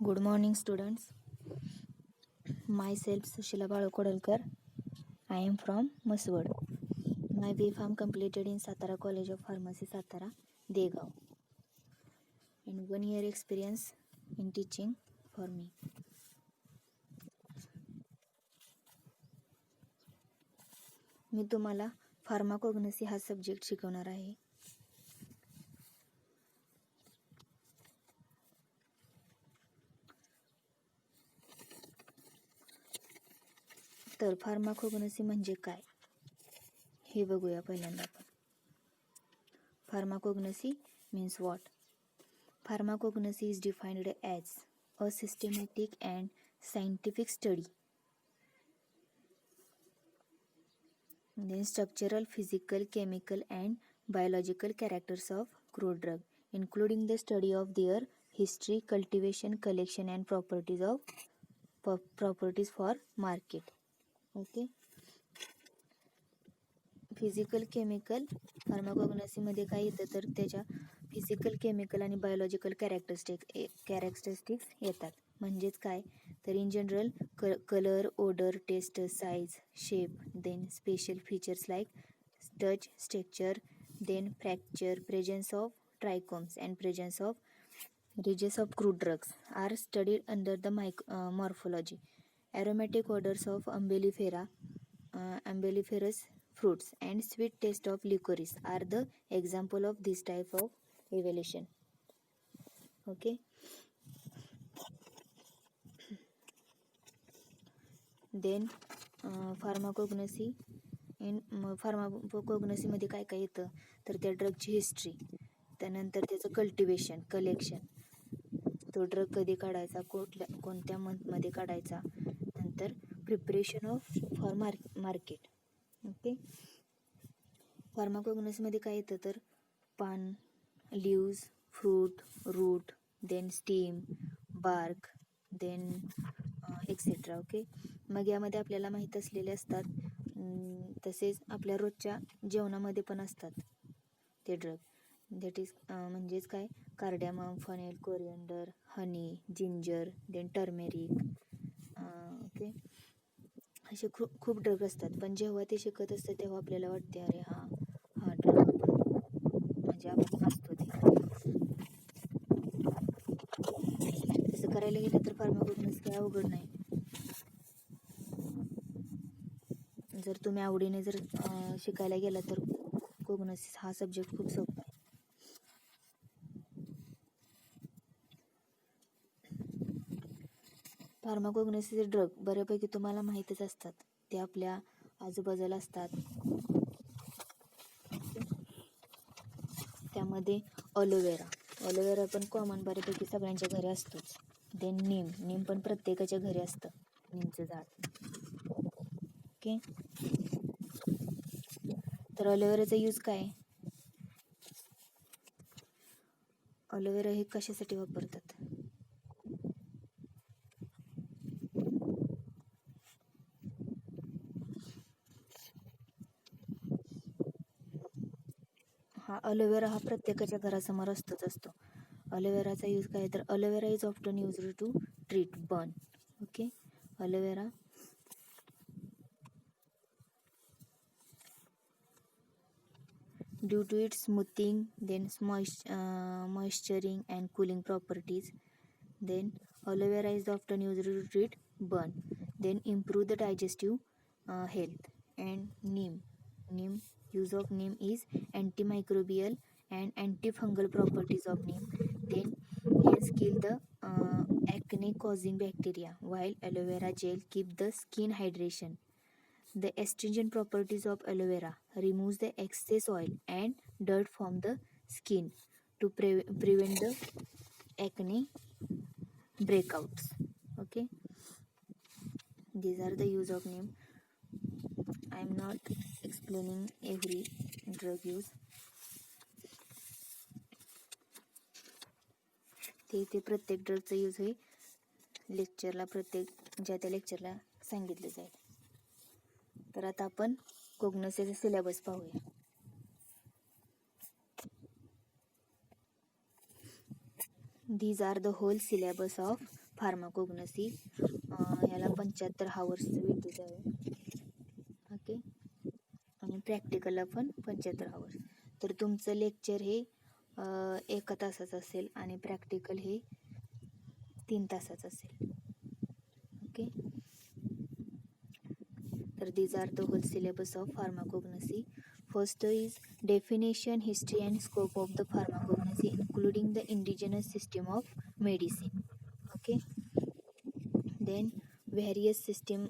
Good morning, students. Myself Sushila Balakodalkar. I am from Maswad. My B.Pharm completed in Satara College of Pharmacy, Satara, Degaon, and 1 year experience in teaching for me. मी तुम्हाला फार्माकोग्नसी हा subject शिकवणार आहे. तर फार्माकोग्नसी म्हणजे काय हे बघूया पहिल्यांदा आपण. फार्माकोग्नसी means what? Pharmacognosy is defined as a systematic and scientific study. Then structural, physical, chemical and biological characters of crude drug, including the study of their history, cultivation, collection and properties for market. Okay. Physical chemical फार्माकोग्नसीमध्ये काय येतं तर त्याच्या physical chemical आणि biological characteristics येतात. म्हणजेच काय तर in general colour, odour, taste, size, shape, then special features like touch, structure, then fracture, presence of trichomes and presence of ridges of crude drugs are studied under the morphology. Aromatic odors of umbelliferous fruits and sweet taste of licorice are the example of this type of evaluation. Okay. Then फार्माकोग्नसी मध्ये काय काय येतं तर त्या ड्रगची history, त्यानंतर त्याचं cultivation, collection, तो drug कधी काढायचा, कोणत्या मंथमध्ये काढायचा, नंतर प्रिपरेशन फॉर मार्केट. ओके. फार्माकोग्नसीमध्ये काय येतं तर पान, leaves, fruit, root, then stem, bark, then etcetera. Okay. मग यामध्ये आपल्याला माहीत असलेले असतात, तसेच आपल्या रोजच्या जेवणामध्ये पण असतात ते ड्रग. दॅट इज म्हणजेच काय कार्डॅमम, फनेल, कोरिअंडर, हनी, जिंजर, देन टर्मेरिक. ओके. असे खूप ड्रग असतात. पण जेव्हा ते शिकत असतं तेव्हा आपल्याला वाटते अरे हा ड्रग म्हणजे आपण असतो ते. तसं करायला गेलं तर फार्माकोग्नसी काही अवघड नाही. जर तुम्ही आवडीने जर शिकायला गेला तर कोग्नोसिस हा सब्जेक्ट खूप सोपा आहे. फार्माकोग्नोसिसचे ड्रग बऱ्यापैकी तुम्हाला माहीतच असतात, ते आपल्या आजूबाजूला असतात. त्यामध्ये अलोवेरा पण कॉमन बऱ्यापैकी सगळ्यांच्या घरी असतोच. देन नीम पण प्रत्येकाच्या घरी असतं, नीमचं झाड. ओके. तर अलोवेराचा यूज काय, अलोवेरा हे कशासाठी वापरतात. अलोवेरा हा प्रत्येकाच्या घरासमोर असतो. अलोवेराचा यूज काय तर aloe vera is often used to treat burn. Okay. Aloe vera due to its smoothing, then moisturizing and cooling properties. Then aloe vera is often used to treat burn, then improve the digestive health. And neem use of neem is antimicrobial and antifungal properties of neem. Then hence kill the acne causing bacteria, while aloe vera gel keep the skin hydration. The astringent properties of aloe vera removes the excess oil and dirt from the skin to prevent the acne breakouts. Okay. These are the use of neem. I am not explaining every drug use. ते प्रत्येक ड्रगचा use हे लेक्चरला ज्या त्या लेक्चरला सांगितले जाईल. तर आता आपण कोग्नोसिसचा सिलेबस पाहूया. These are the whole syllabus of फार्माकोग्नसी. ह्याला 75 हावर्स वेटेज आहे. ओके, आणि प्रॅक्टिकलला पण 75 हावर्स. तर तुमचं लेक्चर हे 1 तासाचं असेल आणि प्रॅक्टिकल हे 3 तासाचं असेल. ओके, तर these are the whole syllabus of pharmacognosy. First is definition, history and scope of the pharmacognosy, including the indigenous system of medicine. Okay, then various system,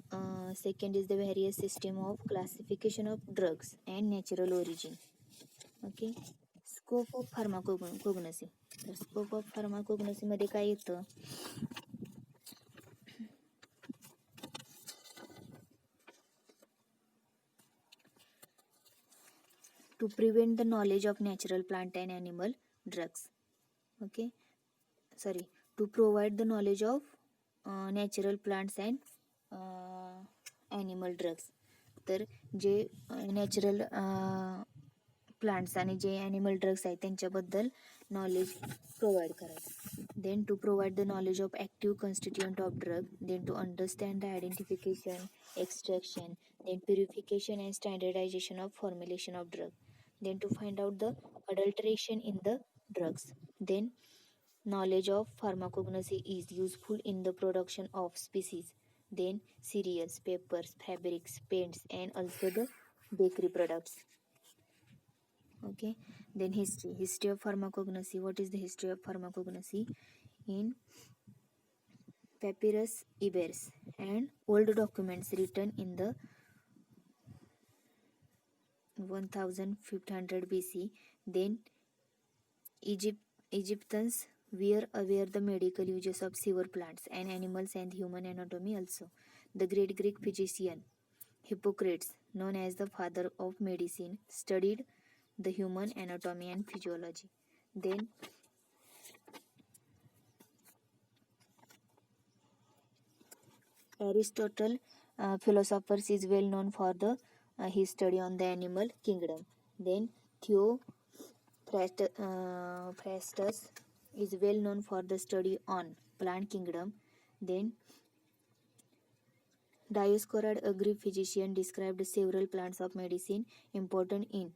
second is the various system of classification of drugs and natural origin. Okay, scope of pharmacognosy. तर scope of फार्माकोग्नसी मध्ये काय येतं? To prevent the knowledge of natural plant and animal drugs. Okay, sorry, to provide the knowledge of natural plants and animal drugs. तर जे natural plants आणि जे animal drugs आहेत त्यांच्याबद्दल नॉलेज प्रोव्हाइड करायचं. Then to provide the knowledge of active constituent of drug. Then to understand the identification, extraction, then purification and standardization of formulation of drug, then to find out the adulteration in the drugs. Then knowledge of pharmacognosy is useful in the production of species, then cereals, papers, fabrics, paints and also the bakery products. Okay, then history of pharmacognosy. What is the history of pharmacognosy? In papyrus Ebers and old documents written in the 1500 BC, then Egyptians were aware the medical uses of several plants and animals and human anatomy also. The great Greek physician Hippocrates, known as the father of medicine, studied the human anatomy and physiology. Then Aristotle, philosophers, is well known for his study on the animal kingdom. Then Theophrastus is well known for the study on plant kingdom. Then Dioscoride, a Greek physician, described several plants of medicine important in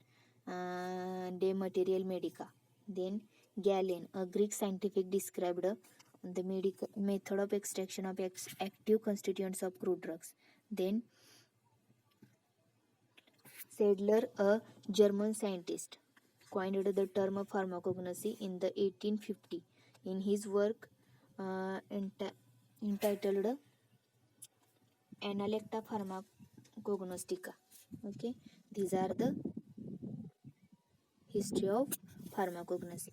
De Materia Medica. Then Galen, a Greek scientific, described the method of extraction of active constituents of crude drugs. Then Sadler, a German scientist, coined the term of pharmacognosy in the 1850 in his work entitled Analecta Pharmacognostica. Okay, these are the history of pharmacognosy.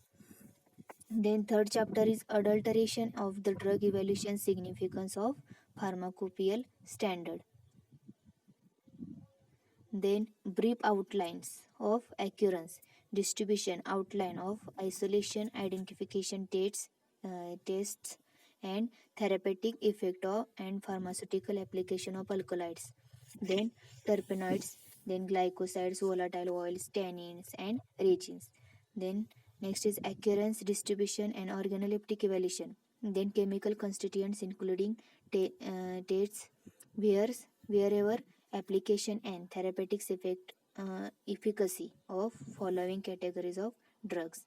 Then third chapter is adulteration of the drug, evaluation, significance of pharmacopoeial standard. Then brief outlines of occurrence, distribution, outline of isolation, identification tests and therapeutic effect of and pharmaceutical application of alkaloids. Then terpenoids, then glycosides, volatile oils, tannins and resins. Then next is occurrence, distribution and organoleptic evaluation. Then chemical constituents including tests, wherever application and therapeutics effect, efficacy of following categories of drugs.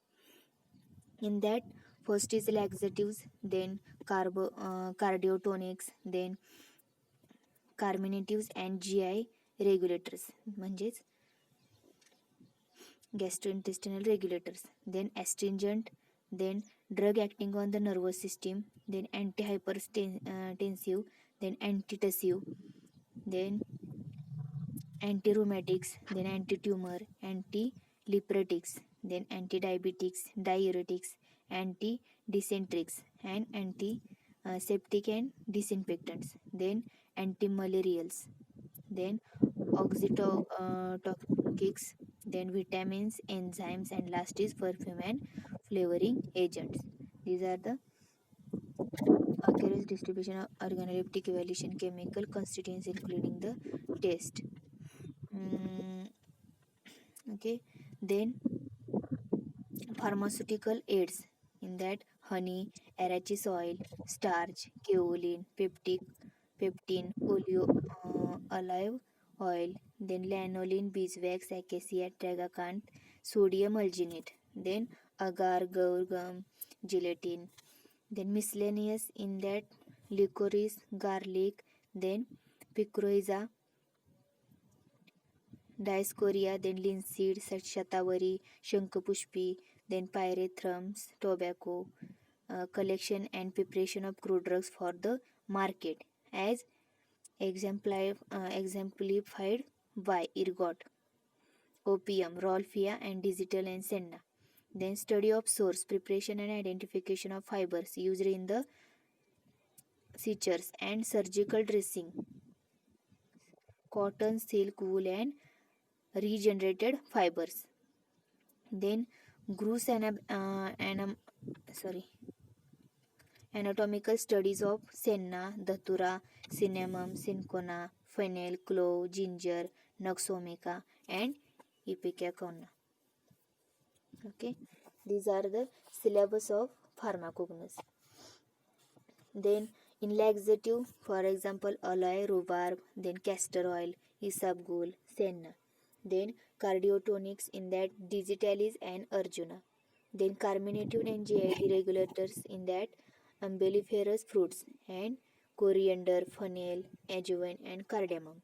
In that, first is laxatives, then cardiotonics, then carminatives and GI regulators, म्हणजेच gastrointestinal regulators. Then astringent, then drug acting on the nervous system, then antihypertensive, then antitussive, then antirheumatics, then anti-tumor, anti-lipolytics, then anti-diabetics, diuretics, anti-dysenterics, and antiseptic and disinfectants, then antimalarials, then oxytotoxics, then vitamins, enzymes, and last is perfume and flavoring agents. These are the occurrence, distribution of organoleptic evaluation, chemical constituents including the taste. Okay, then pharmaceutical aids in in that honey, arachis oil, starch, kaolin, peptine, olive oil, then lanolin, beeswax, acacia, tragacanth, sodium alginate, then agar, gum, gelatin, then miscellaneous in that licorice, garlic, then picoiza, Dioscorea, then linseed, shatavari, shankapushpi, then pyrethrum, tobacco, collection and preparation of crude drugs for the market, as exemplified by ergot, opium, rolfia, and digital and senna. Then study of source, preparation and identification of fibers used in the sutures and surgical dressing, cotton, silk, wool, and regenerated fibers. Then gross anatomical studies of senna, datura, cinnamon, cinchona, fennel, clove, ginger, nux and ipecacuanha. Okay, these are the syllabus of pharmacognosy. Then in laxative, for example, aloe, rhubarb, then castor oil, isabgol, senna. Then cardiotonics in that digitalis and arjuna. Then carminative and GID regulators in that umbelliferous fruits and coriander, fennel, ajovan and cardamom.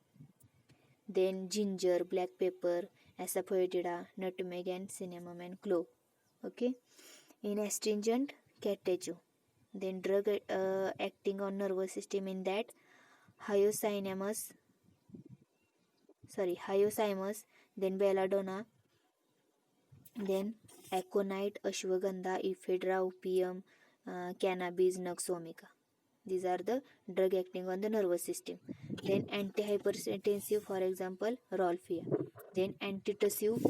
Then ginger, black pepper, asafoetida, nutmeg and cinnamon and clove. Okay. In astringent, catechu. Then drug acting on nervous system in that hyoscyamus, then belladonna, then aconite, ashwagandha, ephedra, opium, cannabis, nux vomica. These are the drug acting on the nervous system. Then antihypertensive, for example, rolfia. Then antitussive,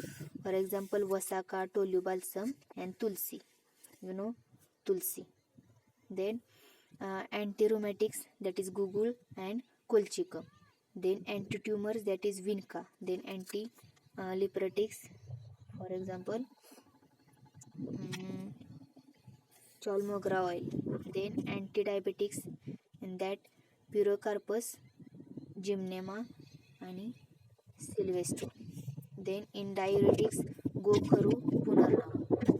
for example, vasaka, tolubalsam and tulsi. Tulsi. Then antirheumatics, that is gugul and colchicum. Then antitumors, that is vinca. Then anti-lipotics, for example, cholmogra oil. Then antidiabetics in that pyrocarpus, gymnema and sylvester. Then in diuretics, gokharu, punarnam.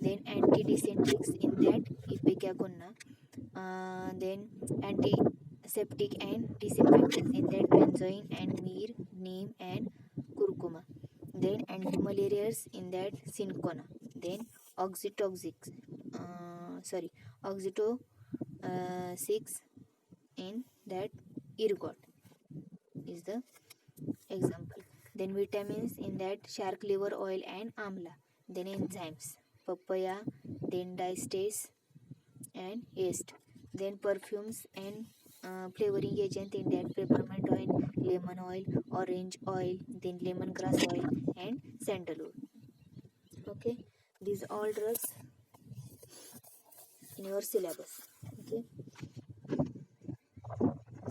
Then antidysenterics in that ipecacuanha. Then antiseptic and disinfectants in that benzoin and myrrh, neem and curcuma. Then antimalarials in that cinchona. Then oxytoxics, oxyto 6 in that ergot is the example. Then vitamins in that shark liver oil and amla. Then enzymes, papaya, then diastase and yeast. Then perfumes and flavoring agent in that peppermint oil, lemon oil, orange oil, then lemongrass oil and sandalwood. Okay, these all drugs in your syllabus. Okay,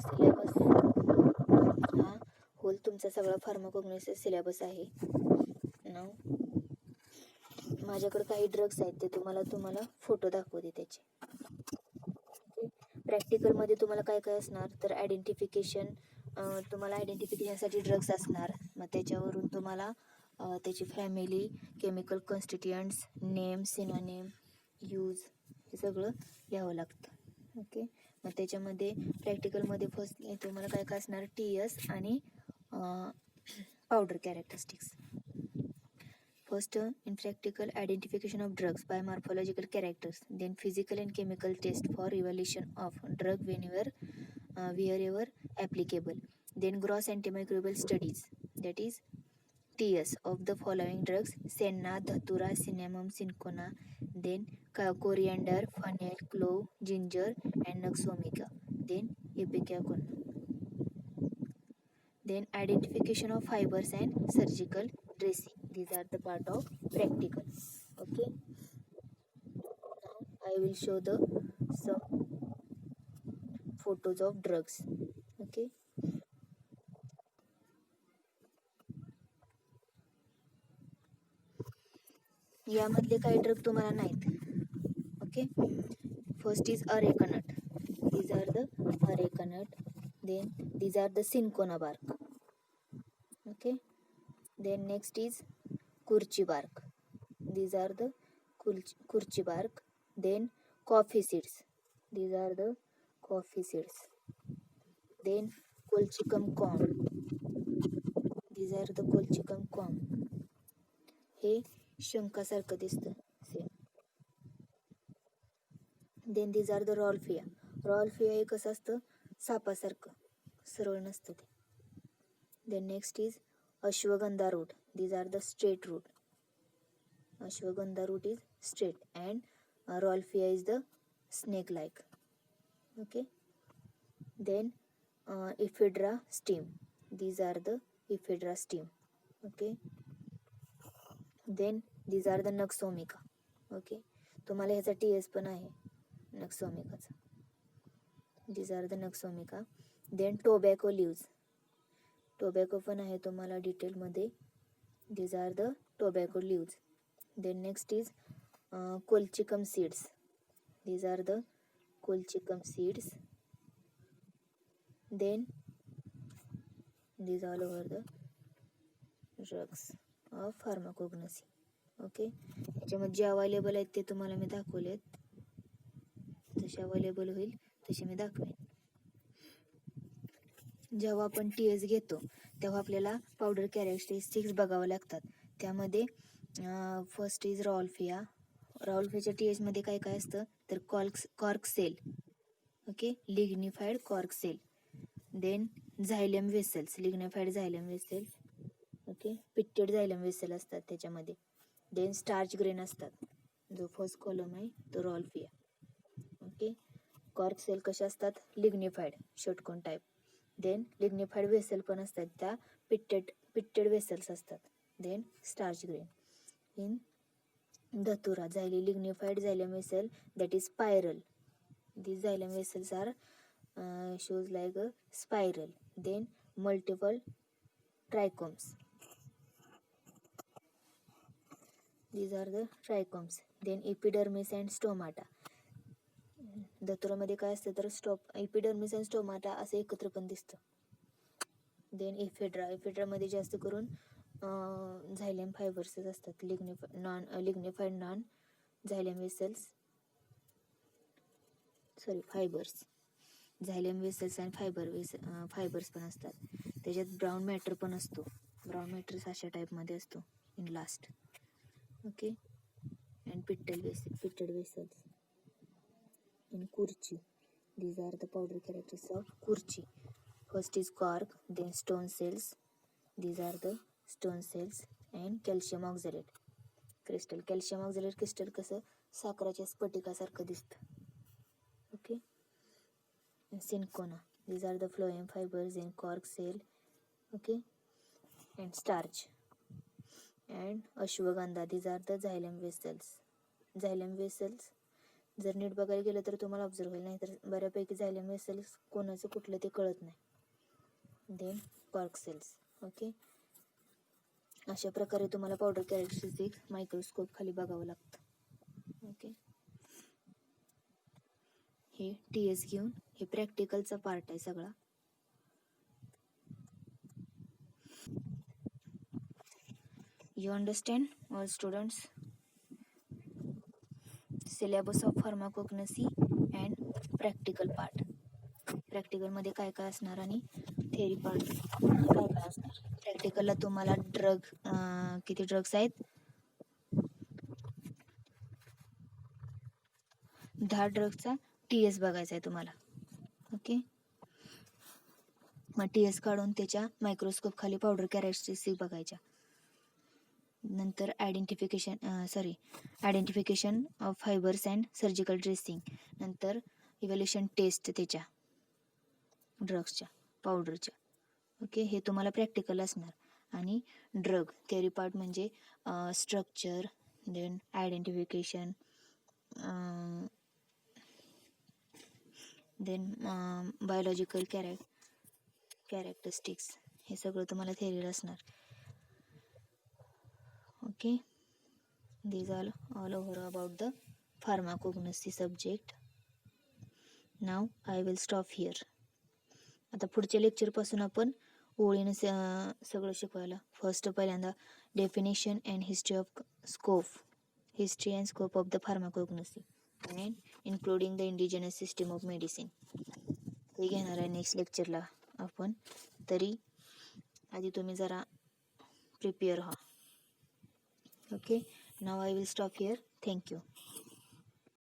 syllabus हा hole तुमचा सगळा फार्माकोग्नोसिस syllabus आहे. नाव माझ्याकडे काही drugs आहेत ते तुम्हाला photo दाखवते त्याचे. प्रॅक्टिकलमध्ये तुम्हाला काय काय असणार तर आयडेंटिफिकेशन, तुम्हाला आयडेंटिफिकेशनसाठी ड्रग्स असणार. मग त्याच्यावरून तुम्हाला त्याची family, chemical constituents, name, synonym, use हे सगळं लिहावं लागतं. ओके, मग त्याच्यामध्ये प्रॅक्टिकलमध्ये फर्स्ट तुम्हाला काय काय असणार TS आणि powder characteristics. First, in practical identification of drugs by morphological characters, then physical and chemical test for evaluation of drug wherever applicable, then gross antimicrobial studies, that is TS, of the following drugs: senna, dhatura, cinnamon, cinchona, then coriander, fennel, clove, ginger and nux vomica, then ipecacuanha. Then identification of fibers and surgical dressing. These are the part of practical. Okay, now I will show some photos of drugs. Okay, यामधले काही drug तुम्हाला नाहीत. Okay, first is areca nut. These are the areca nut. Then these are the cinchona bark. Okay, then next is kurchi bark. These are the kurchi bark. Then coffee seeds. These are the coffee seeds. Then colchicum corn. These are the colchicum corn. हे शंखासारखं दिसतं same. Then these are the rauwolfia. Rauwolfia हे कसं असतं, सापासारखं सरळ नसतं ते. Then next is ashwagandha root. these are the straight root. Ashwagandha root is straight and Rauwolfia is the snake like. Okay, then Ephedra stem. These are the Ephedra stem. Okay, then these are the Naxomica. Okay, तुम्हाला ह्याचा TS पण आहे Naxomicaचा. These are the Naxomica. Then tobacco leaves. Tobacco पण आहे तुम्हाला detail मध्ये. These are the tobacco leaves. Then next is colchicum seeds. These are the colchicum seeds. Then these all over the drugs of pharmacognosy. Okay, याच्यामध्ये जे available आहेत ते तुम्हाला मी दाखवलेत. जसे अवेलेबल होईल तसे मी दाखवेन. जेव्हा आपण TS घेतो तेव्हा आपल्याला पावडर कॅरेक्टरिस्टिक्स बघावं लागतात. त्यामध्ये फर्स्ट इज रॉल्फिया. रॉल्फियाच्या TS मध्ये काय काय असतं तर cork cell. Okay, lignified cork cell. Then xylem vessels, lignified xylem vessel. Okay, pitted xylem vessel असतात त्याच्यामध्ये. देन स्टार्च ग्रेन असतात. जो फर्स्ट कॉलम आहे तो रॉल्फिया. ओके, कॉर्क सेल कशा असतात, लिग्निफाईड षटकोन टाईप. देन लिग्निफाईड वेसल पण असतात, त्या पिक्टेड वेसल्स असतात. Then starch grain. In datura lignified xylem vessel that is spiral. These xylem vessels are shows like a spiral. Then multiple trichomes. These are the trichomes. Then epidermis and stomata. धतुरामध्ये काय असतं तर epidermis आणि stomata असं एकत्र पण दिसतं. Then इफेड्रामध्ये जास्त करून झायलेम फायबर्सच असतात. लिग्निफाईड नॉन झायलेम वेसल्स फायबर्स. झायलेम वेसल्स आणि फायबर्स पण असतात. त्याच्यात ब्राऊन मॅटर पण असतो. ब्राऊन मॅटर अशा टाईपमध्ये असतो in last. Okay, and pitted vessels in kurchi. These are the powder characteristics of kurchi. First is cork, then stone cells. These are the stone cells and calcium oxalate crystal. Calcium oxalate crystal कसं साखराच्या स्फटिकासारखं दिसतं. Okay, and cinchona. These are the phloem fibers in cork cell. Okay, and starch and ashwagandha. These are the xylem vessels. Xylem vessels जर नीट बघायला गेलं तर तुम्हाला observe होईल, नाही तर बऱ्यापैकी झायलम वेसल्स कोणाचं कुठलं ते कळत नाही. Then cork cells. ओके, अशा प्रकारे तुम्हाला पावडर कॅरेक्टरिस्टिक्स मायक्रोस्कोप खाली बघावं लागतं. ओके, हे TS घेऊन हे प्रॅक्टिकलचा पार्ट आहे सगळा. You understand all students? Syllabus of pharmacognosy and practical part. प्रॅक्टिकलमध्ये काय काय असणार आणि थेअरी पार्ट काय काय असणार. प्रॅक्टिकलला तुम्हाला किती ड्रग्स आहेत, 10 ड्रग्सचा TS बघायचा आहे तुम्हाला. ओके, मग TS काढून त्याच्या मायक्रोस्कोप खाली पावडर कॅरेक्टरिस्टिक्स बघायच्या. नंतर identification of fibres and surgical dressing. नंतर इव्हॅल्युएशन टेस्ट त्याच्या ड्रग्सच्या पावडरच्या. ओके, हे तुम्हाला प्रॅक्टिकल असणार. आणि ड्रग थेअरी पार्ट म्हणजे structure, then identification, then biological characteristics, हे सगळं तुम्हाला थेअरी असणार. Okay, these are all over about the pharmacognosy subject. Now I will stop here. आता पुढच्या लेक्चरपासून आपण ओळीनं सगळं शिकवायला. फर्स्ट पहिल्यांदा definition and history and scope of the pharmacognosy and including the indigenous system of medicine हे घेणार आहे नेक्स्ट लेक्चरला आपण. तरी आधी तुम्ही जरा प्रिपेअर व्हा. Okay, now I will stop here. Thank you.